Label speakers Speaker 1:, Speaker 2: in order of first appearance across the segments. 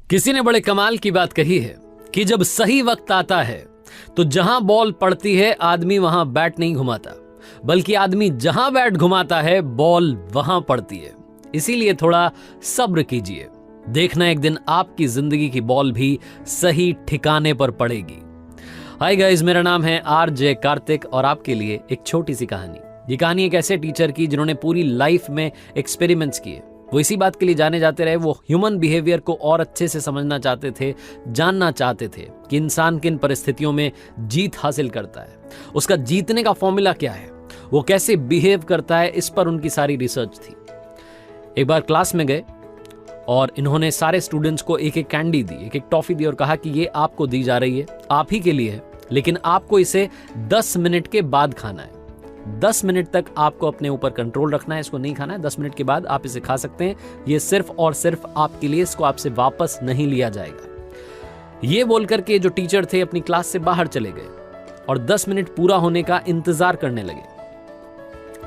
Speaker 1: किसी ने बड़े कमाल की बात कही है कि जब सही वक्त आता है तो जहां बॉल पड़ती है आदमी वहां बैट नहीं घुमाता, बल्कि आदमी जहां बैट घुमाता है बॉल वहां पड़ती है। इसीलिए थोड़ा सब्र कीजिए, देखना एक दिन आपकी जिंदगी की बॉल भी सही ठिकाने पर पड़ेगी। हाय गाइस, मेरा नाम है आरजे कार्तिक और आपके लिए एक छोटी सी कहानी। ये कहानी एक ऐसे टीचर की जिन्होंने पूरी लाइफ में एक्सपेरिमेंट्स किए। वो इसी बात के लिए जाने जाते रहे, वो ह्यूमन बिहेवियर को और अच्छे से समझना चाहते थे, जानना चाहते थे कि इंसान किन परिस्थितियों में जीत हासिल करता है, उसका जीतने का फॉर्मूला क्या है, वो कैसे बिहेव करता है। इस पर उनकी सारी रिसर्च थी। एक बार क्लास में गए और इन्होंने सारे स्टूडेंट्स को एक एक कैंडी दी, एक एक टॉफी दी और कहा कि ये आपको दी जा रही है, आप ही के लिए है, लेकिन आपको इसे 10 मिनट के बाद खाना है। 10 मिनट तक आपको अपने ऊपर कंट्रोल रखना है, इसको नहीं खाना है। 10 मिनट के बाद आप इसे खा सकते हैं, ये सिर्फ और सिर्फ आपके लिए, इसको आपसे वापस नहीं लिया जाएगा। ये बोलकर के जो टीचर थे अपनी क्लास से बाहर चले गए और 10 मिनट पूरा होने का इंतजार करने लगे।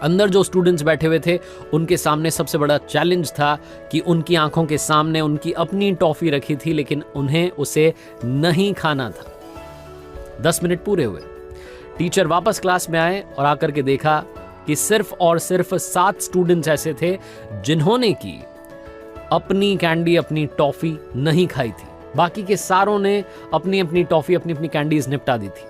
Speaker 1: अंदर जो स्टूडेंट्स बैठे हुए थे उनके सामने सबसे बड़ा चैलेंज था कि उनकी आंखों के सामने उनकी अपनी टॉफी रखी थी, लेकिन उन्हें उसे नहीं खाना था। 10 मिनट पूरे हुए, टीचर वापस क्लास में आए और आकर के देखा कि सिर्फ और सिर्फ 7 स्टूडेंट्स ऐसे थे जिन्होंने की अपनी कैंडी, अपनी टॉफी नहीं खाई थी। बाकी के सारों ने अपनी अपनी टॉफी, अपनी अपनी कैंडीज निपटा दी थी।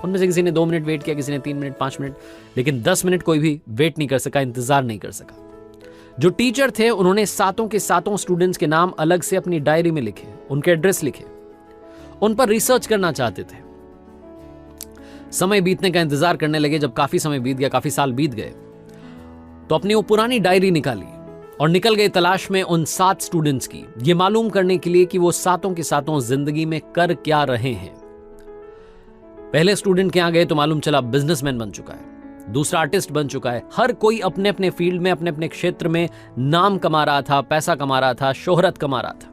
Speaker 1: उनमें से किसी ने 2 मिनट वेट किया, किसी ने 3 मिनट, 5 मिनट, लेकिन 10 मिनट कोई भी वेट नहीं कर सका, इंतजार नहीं कर सका। जो टीचर थे उन्होंने 7 के 7 स्टूडेंट्स के नाम अलग से अपनी डायरी में लिखे, उनके एड्रेस लिखे, उन पर रिसर्च करना चाहते थे। समय बीतने का इंतजार करने लगे। जब काफी समय बीत गया, काफी साल बीत गए, तो अपनी वो पुरानी डायरी निकाली और निकल गए तलाश में उन 7 स्टूडेंट्स की, ये मालूम करने के लिए कि वो 7 के 7 जिंदगी में कर क्या रहे हैं। पहले स्टूडेंट के यहां गए तो मालूम चला बिजनेसमैन बन चुका है, दूसरा आर्टिस्ट बन चुका है। हर कोई अपने अपने फील्ड में, अपने अपने क्षेत्र में नाम कमा रहा था, पैसा कमा रहा था, शोहरत कमा रहा था।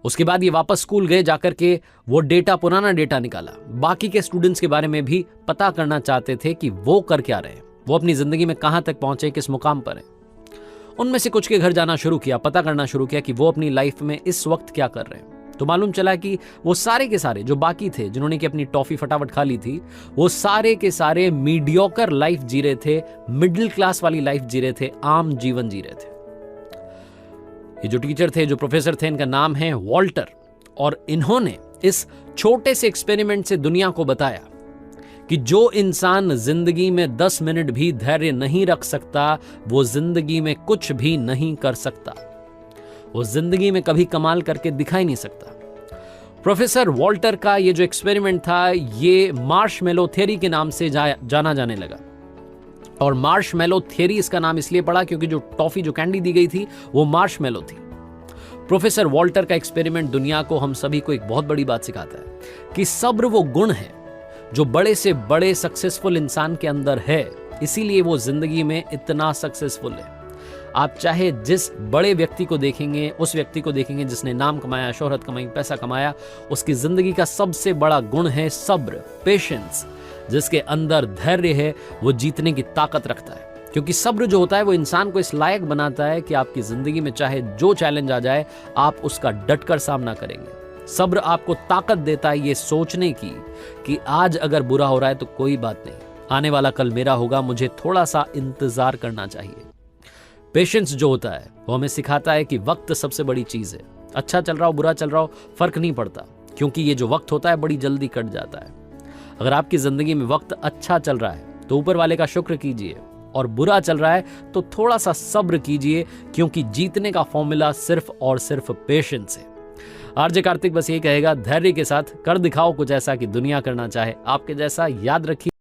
Speaker 1: उसके बाद ये वापस स्कूल गए, जाकर के वो डेटा, पुराना डेटा निकाला। बाकी के स्टूडेंट्स के बारे में भी पता करना चाहते थे कि वो कर क्या रहे हैं, वो अपनी जिंदगी में कहां तक पहुंचे, किस मुकाम पर है। उनमें से कुछ के घर जाना शुरू किया, पता करना शुरू किया कि वो अपनी लाइफ में इस वक्त क्या कर रहे हैं। तो मालूम चला कि वो सारे के सारे जो बाकी थे, जिन्होंने कि अपनी टॉफी फटाफट खा ली थी, वो सारे के सारे मीडियोकर लाइफ जी रहे थे, मिडिल क्लास वाली लाइफ जी रहे थे, आम जीवन जी रहे थे। ये जो टीचर थे, जो प्रोफेसर थे, इनका नाम है वॉल्टर, और इन्होंने इस छोटे से एक्सपेरिमेंट से दुनिया को बताया कि जो इंसान जिंदगी में 10 मिनट भी धैर्य नहीं रख सकता, वो जिंदगी में कुछ भी नहीं कर सकता, वो जिंदगी में कभी कमाल करके दिखा ही नहीं सकता। प्रोफेसर वॉल्टर का ये जो एक्सपेरिमेंट था, ये मार्शमेलो थ्योरी के नाम से जाना जाने लगा। और मार्शमेलो थ्योरी इसका नाम इसलिए पड़ा क्योंकि जो टॉफी, जो कैंडी दी गई थी, वो मार्शमेलो थी। प्रोफेसर वॉल्टर का एक्सपेरिमेंट दुनिया को, हम सभी को एक बहुत बड़ी बात सिखाता है कि सब्र वो गुण है जो बड़े से बड़े सक्सेसफुल इंसान के अंदर है, इसीलिए वो जिंदगी में इतना सक्सेसफुल है। आप चाहे जिस बड़े व्यक्ति को देखेंगे, उस व्यक्ति को देखेंगे जिसने नाम कमाया, शोहरत कमाई, पैसा कमाया, उसकी जिंदगी का सबसे बड़ा गुण है सब्र, पेशेंस। जिसके अंदर धैर्य है वो जीतने की ताकत रखता है, क्योंकि सब्र जो होता है वो इंसान को इस लायक बनाता है कि आपकी जिंदगी में चाहे जो चैलेंज आ जाए, आप उसका डटकर सामना करेंगे। सब्र आपको ताकत देता है ये सोचने की कि आज अगर बुरा हो रहा है तो कोई बात नहीं, आने वाला कल मेरा होगा, मुझे थोड़ा सा इंतजार करना चाहिए। पेशेंस जो होता है वो हमें सिखाता है कि वक्त सबसे बड़ी चीज है। अच्छा चल रहा हो, बुरा चल रहा हो, फर्क नहीं पड़ता, क्योंकि ये जो वक्त होता है बड़ी जल्दी कट जाता है। अगर आपकी जिंदगी में वक्त अच्छा चल रहा है तो ऊपर वाले का शुक्र कीजिए, और बुरा चल रहा है तो थोड़ा सा सब्र कीजिए, क्योंकि जीतने का फॉर्मूला सिर्फ और सिर्फ पेशेंस है। आरजे कार्तिक बस ये कहेगा, धैर्य के साथ कर दिखाओ कुछ ऐसा कि दुनिया करना चाहे आपके जैसा। याद रखिए।